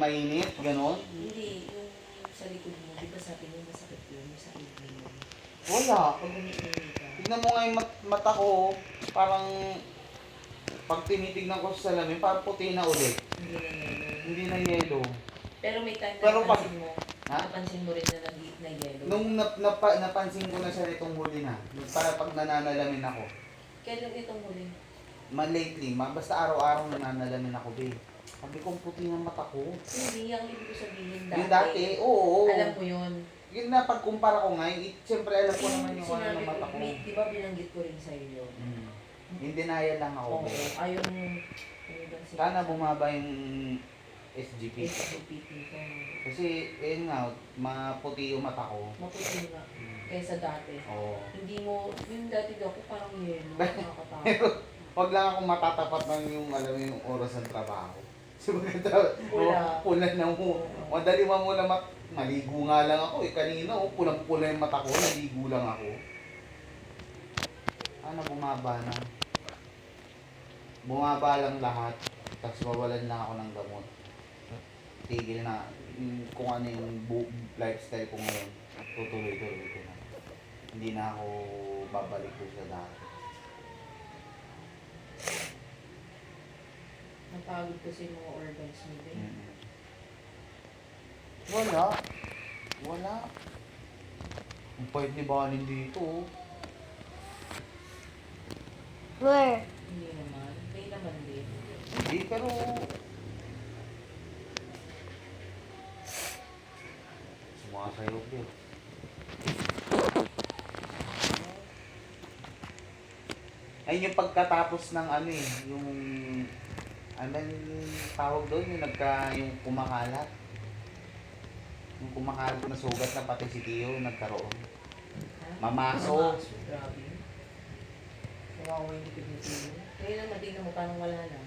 mainit, gano'n. Hindi, yung sa likod mo, di ba sabi mo masakit yun, yung sa kidney mo. Wala. Pag umiinit ka. Tignan mo nga yung mata ko, parang pag tinitignan ko sa salamin, parang puti na ulit. Hindi na yellow. Hindi na yellow. Pero may time na Pero pag- napansin mo, Ha? napansin mo rin na na yellow. Nung napansin ko na siya nitong huli na, para pag nananalamin ako. Kailan itong huli? Lately, basta araw-araw nananalamin ako, babe. Sabi ko, puti ng mata ko. Hindi, ang ibig ko sabihin dati. Yung dati, oo. Alam mo yun. Yun na, pagkumpara ko ngayon, siyempre alam ko naman yung ano ng mata ko. Di ba binanggit ko rin sa'yo yun? In denial lang ako, Oo, babe. ayaw mo. Sana bumaba yung SGP. SGPT ko. Kasi, yun nga, maputi yung mata ko. Maputi nga. Kaysa dati. Oo. Hindi mo, yung dati daw ko parang yellow. Nakakatakot. Wag lang akong matatapat ng yung, alam mo, yung oras ng trabaho. So, Pula. pula na mo. Madali mo muna maligo nga lang ako. Kanina, pulang-pula yung mata ko, naligo lang ako. Bumaba na. Bumaba lang lahat. Tapos mawalan na ako ng gamot. Tigil na. Kung ano yung lifestyle ko ngayon, tutuloy-tuloy ko na. Hindi na ako babalik ko sa dati. Napagod kasi yung mga organs mo din. Wala. Wala. Ang pahit ni Banin dito. Oh. Where? Hindi naman. May naman din. Hindi, pero... Sumasayaw ko. Ayun yung pagkatapos ng ano eh, yung... Ano yung tawag doon, yung kumakalat. Yung kumakalat na sugat na pati si Tio nagkaroon. Mamaso. Grabe. Kawawa yung likod ni Tino. Ngayon naman, tingnan mo, parang wala na.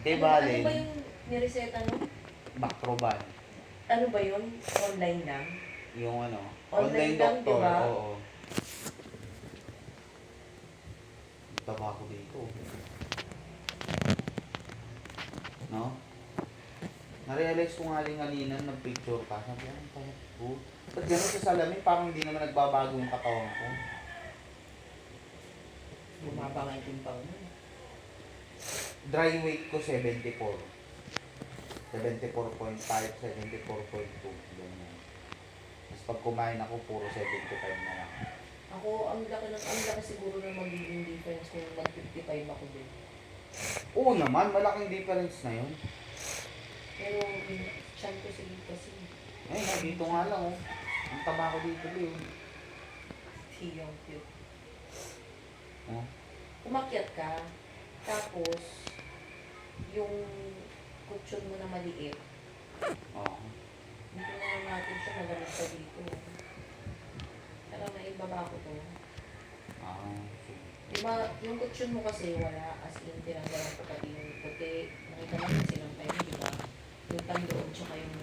Kay Ano Balen, ba yung nireseta no? Bactroban. Ano ba yun? Online lang? Yung ano, Online online lang, doctor. di ba? Oo. Taba ko dito. No? Na-realize ko nga rin kanina, nag-picture ka. Sabi ko, ang pangit ko. Ba't gano'n sa salamin, parang hindi naman nagbabago yung katawan ko. Bumaba nga yung timbang mo. Dry weight ko 74. 74.5, 74.2. Ganyan. Tapos pag kumain ako, puro 75 na lang. Ako, ang laki siguro na magiging difference kung mag-55 ako din. Oo naman, malaking difference na yun. Pero, chan ko sige kasi. Ay, dito nga lang oh. Ang taba ko dito ba yun? Tiyong cute. Oh. Umakyat ka, tapos, yung kutsyon mo na maliit, Oo. hindi na natin siya malamig sa dito. Pero naibaba ko to. Okay. Diba, yung kutsyon mo kasi wala, as in tinanggalan ko pati yung puti. Nakita naman silang tayo, diba? Yung tandoon, tsaka yung